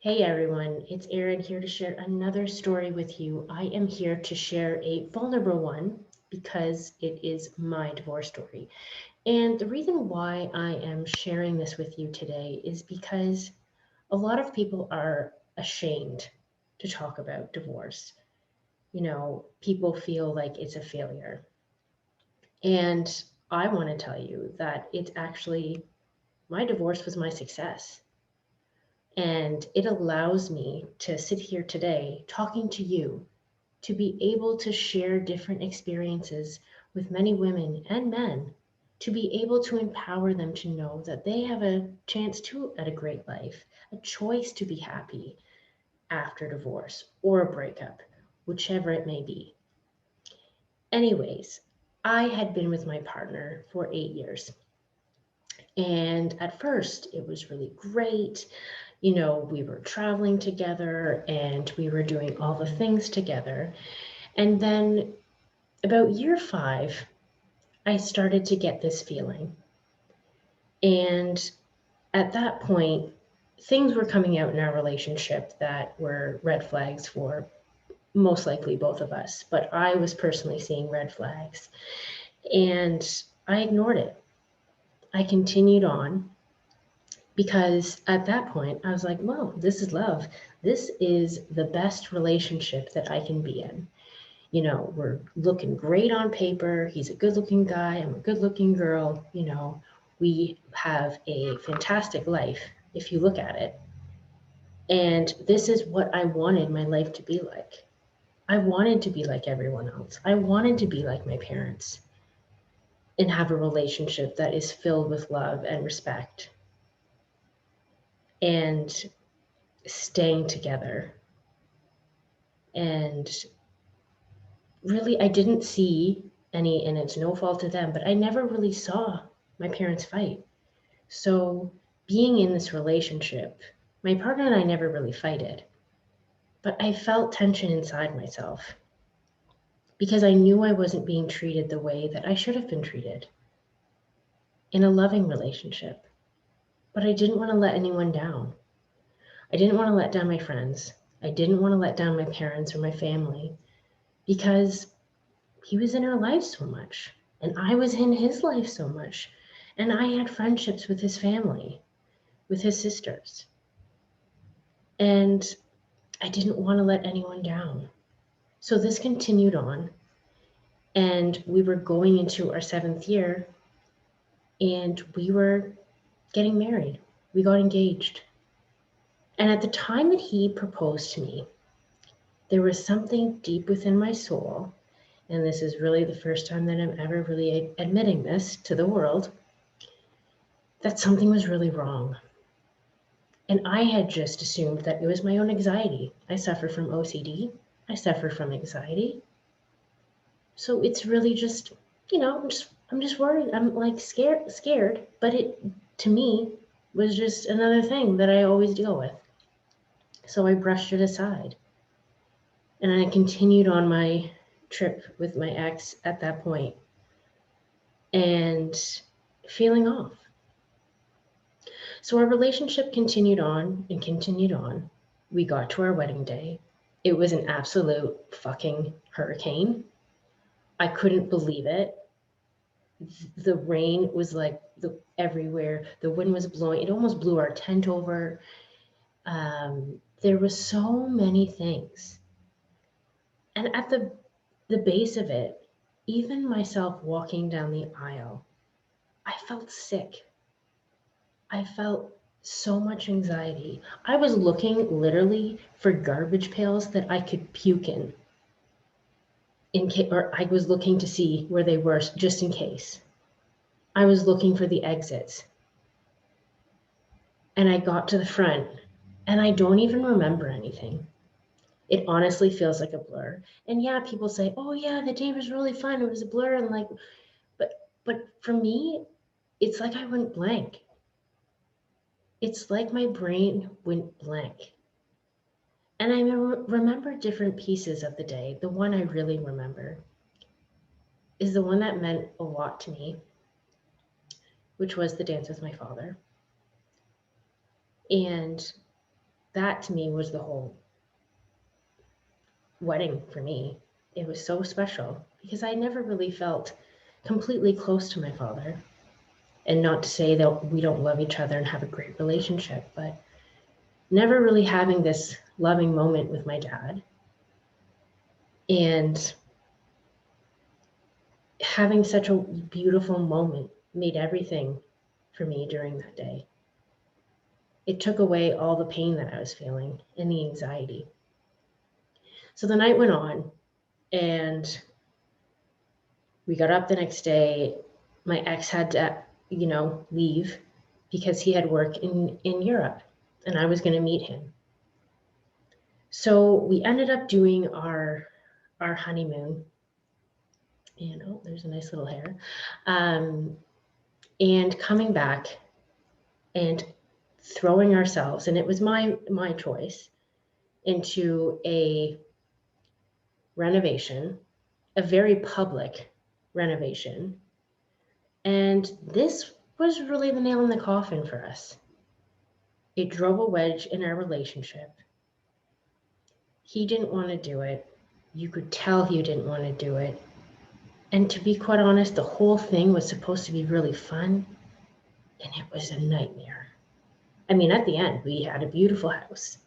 Hey everyone, it's Erin here to share another story with you. I am here to share a vulnerable one because it is my divorce story. And the reason why I am sharing this with you today is because a lot of people are ashamed to talk about divorce. People feel like it's a failure. And I want to tell you that it's actually my divorce was my success. And it allows me to sit here today talking to you, to be able to share different experiences with many women and men, to be able to empower them to know that they have a chance too at a great life, a choice to be happy after divorce or a breakup, whichever it may be. Anyways, I had been with my partner for 8 years. And at first, it was really great. We were traveling together and we were doing all the things together. And then about year 5, I started to get this feeling. And at that point, things were coming out in our relationship that were red flags for most likely both of us. But I was personally seeing red flags. And I ignored it. I continued on because at that point I was like, well, this is love. This is the best relationship that I can be in. We're looking great on paper. He's a good looking guy. I'm a good looking girl. We have a fantastic life if you look at it. And this is what I wanted my life to be like. I wanted to be like everyone else. I wanted to be like my parents and have a relationship that is filled with love and respect and staying together. And really, I didn't see any, and it's no fault to them, but I never really saw my parents fight. So, being in this relationship, my partner and I never really fighted, but I felt tension inside myself because I knew I wasn't being treated the way that I should have been treated in a loving relationship. But I didn't want to let anyone down. I didn't want to let down my friends. I didn't want to let down my parents or my family because he was in our lives so much, and I was in his life so much. And I had friendships with his family, with his sisters. And I didn't want to let anyone down. So this continued on. And we were going into our 7th year, and we were getting married. We got engaged. And at the time that he proposed to me, there was something deep within my soul. And this is really the first time that I'm ever really admitting this to the world, that something was really wrong. And I had just assumed that it was my own anxiety. I suffer from OCD. I suffer from anxiety. So it's really just, I'm just worried. I'm like scared, but it to me was just another thing that I always deal with. So I brushed it aside. And I continued on my trip with my ex at that point and feeling off. So our relationship continued on and continued on. We got to our wedding day. It was an absolute fucking hurricane. I couldn't believe it. The rain was like everywhere. The wind was blowing. It almost blew our tent over. There was so many things. And at the base of it, even myself walking down the aisle, I felt sick. I felt so much anxiety. I was looking literally for garbage pails that I could puke in case, or I was looking to see where they were just in case. I was looking for the exits. And I got to the front and I don't even remember anything. It honestly feels like a blur. And yeah, people say, "Oh yeah, the day was really fun. It was a blur." And like, but for me, it's like I went blank. It's like my brain went blank. And I remember different pieces of the day. The one I really remember is the one that meant a lot to me, which was the dance with my father. And that to me was the whole wedding for me. It was so special because I never really felt completely close to my father. And not to say that we don't love each other and have a great relationship, but never really having this loving moment with my dad. And having such a beautiful moment made everything for me during that day. It took away all the pain that I was feeling and the anxiety. So the night went on, and we got up the next day. My ex had to, leave because he had work in Europe, and I was going to meet him. So we ended up doing our honeymoon. And oh, there's a nice little hair. And coming back and throwing ourselves, and it was my choice, into a renovation, a very public renovation. And this was really the nail in the coffin for us. It drove a wedge in our relationship. He didn't want to do it. You could tell he didn't want to do it. And to be quite honest, the whole thing was supposed to be really fun, and it was a nightmare. I mean, at the end, we had a beautiful house,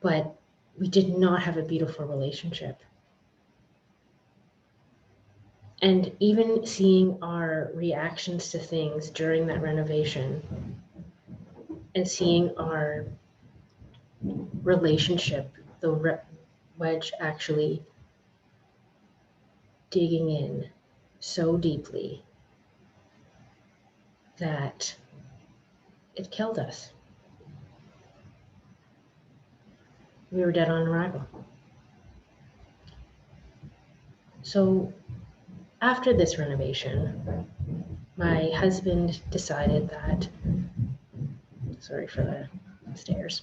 but we did not have a beautiful relationship. And even seeing our reactions to things during that renovation and seeing our relationship, the wedge actually digging in so deeply that it killed us. We were dead on arrival. So after this renovation, my husband decided that, sorry for the stairs.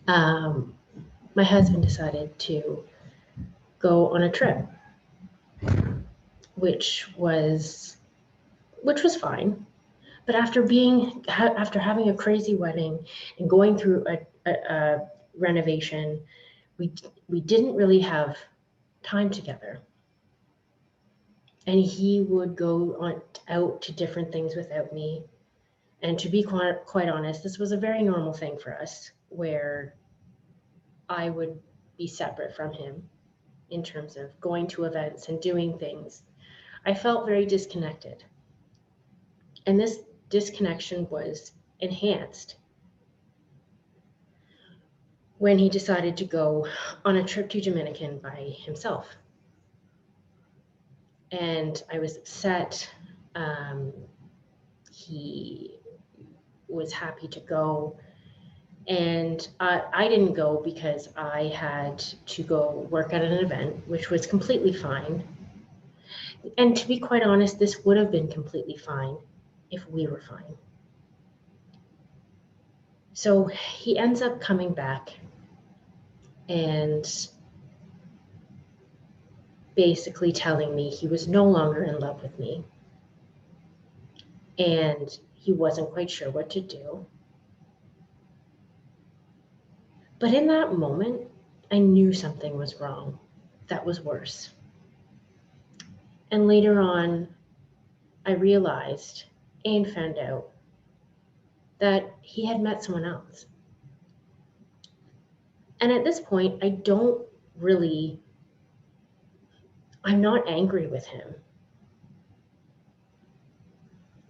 My husband decided to go on a trip, which was fine. But after having a crazy wedding and going through a renovation, we didn't really have time together. And he would go out to different things without me. And to be quite honest, this was a very normal thing for us, where I would be separate from him in terms of going to events and doing things. I felt very disconnected. And this disconnection was enhanced when he decided to go on a trip to Dominican by himself. And I was upset. He was happy to go. And I didn't go because I had to go work at an event, which was completely fine. And to be quite honest, this would have been completely fine if we were fine. So he ends up coming back and basically telling me he was no longer in love with me. And he wasn't quite sure what to do. But in that moment, I knew something was wrong. That was worse. And later on, I realized and found out that he had met someone else. And at this point, I'm not angry with him.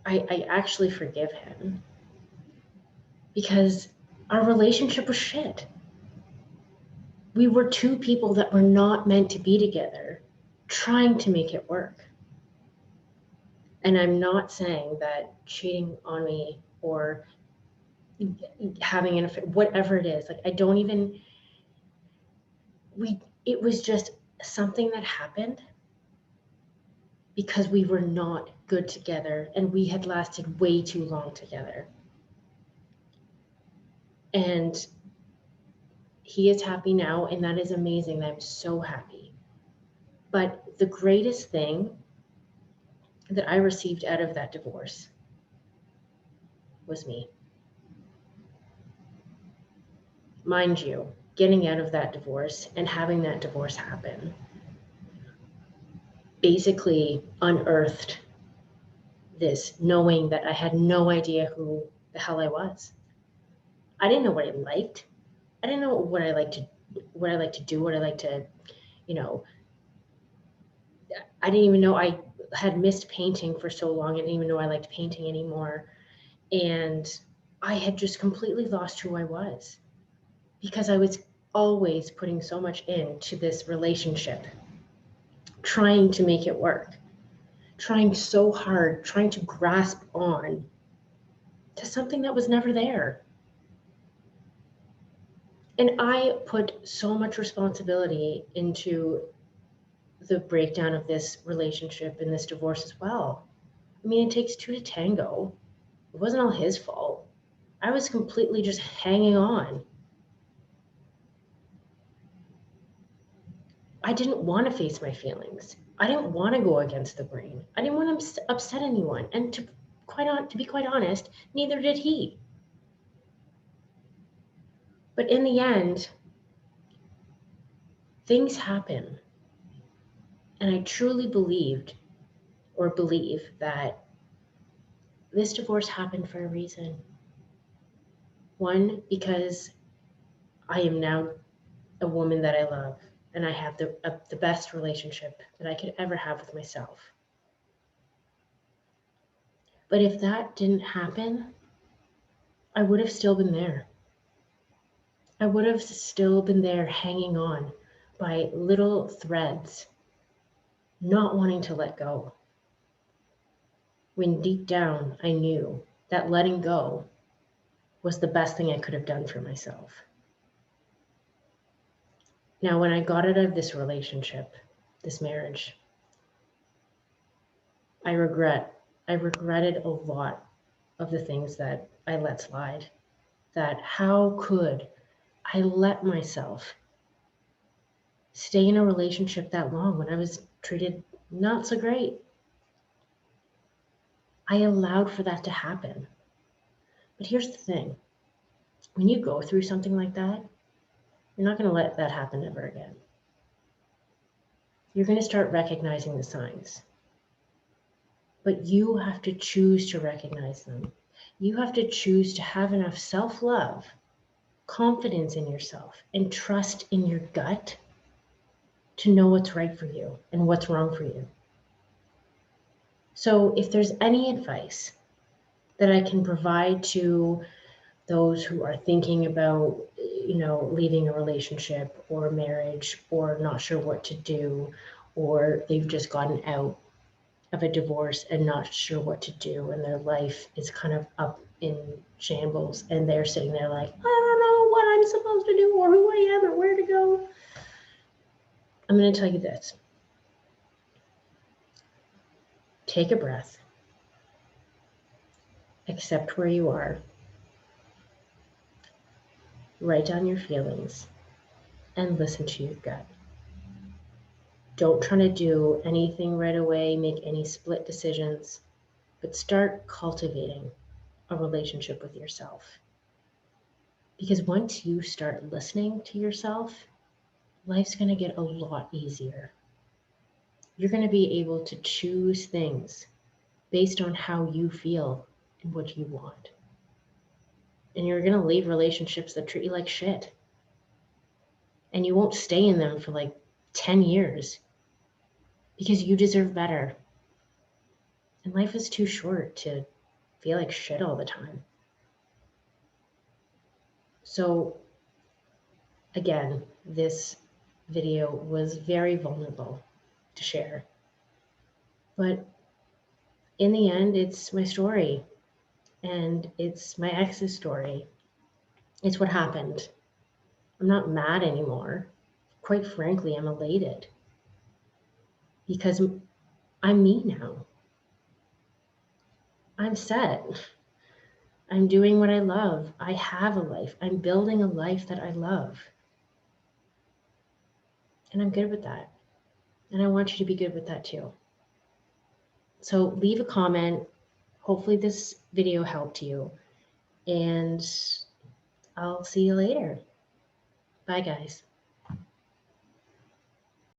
I actually forgive him because our relationship was shit. We were two people that were not meant to be together, trying to make it work. And I'm not saying that cheating on me or having an affair, whatever it is, like it was just something that happened because we were not good together and we had lasted way too long together. And he is happy now, and that is amazing. I'm so happy. But the greatest thing that I received out of that divorce was me. mind you, getting out of that divorce and having that divorce happen basically unearthed this, knowing that I had no idea who the hell I was. I didn't know what I liked. I didn't know what I like to do, what I like to, you know, I didn't even know I had missed painting for so long. I didn't even know I liked painting anymore. And I had just completely lost who I was because I was always putting so much into this relationship, trying to make it work, trying so hard, trying to grasp on to something that was never there. And I put so much responsibility into the breakdown of this relationship and this divorce as well. I mean, it takes two to tango. It wasn't all his fault. I was completely just hanging on. I didn't want to face my feelings. I didn't want to go against the grain. I didn't want to upset anyone. And to be quite honest, neither did he. But in the end, things happen. And I truly believe that this divorce happened for a reason. One, because I am now a woman that I love, and I have the best relationship that I could ever have with myself. But if that didn't happen, I would have still been there. I would have still been there hanging on by little threads, not wanting to let go. When deep down I knew that letting go was the best thing I could have done for myself. Now, when I got out of this relationship, this marriage, I regretted a lot of the things that I let slide. That how could I let myself stay in a relationship that long when I was treated not so great? I allowed for that to happen. But here's the thing. When you go through something like that, you're not going to let that happen ever again. You're going to start recognizing the signs. But you have to choose to recognize them. You have to choose to have enough self-love, confidence in yourself, and trust in your gut to know what's right for you and what's wrong for you. So if there's any advice that I can provide to those who are thinking about, leaving a relationship or a marriage or not sure what to do, or they've just gotten out of a divorce and not sure what to do, and their life is kind of up in shambles, and they're sitting there like, I don't know what I'm supposed to do or who I am or where to go. I'm going to tell you this. Take a breath. Accept where you are. Write down your feelings and listen to your gut. Don't try to do anything right away, make any split decisions, but start cultivating a relationship with yourself. Because once you start listening to yourself, life's going to get a lot easier. You're going to be able to choose things based on how you feel and what you want. And you're going to leave relationships that treat you like shit. And you won't stay in them for like 10 years because you deserve better. And life is too short to feel like shit all the time. So again, this video was very vulnerable to share. But in the end, it's my story, and it's my ex's story. It's what happened. I'm not mad anymore. Quite frankly, I'm elated because I'm me now. I'm set. I'm doing what I love. I have a life. I'm building a life that I love. And I'm good with that. And I want you to be good with that too. So leave a comment. Hopefully this video helped you. And I'll see you later. Bye, guys.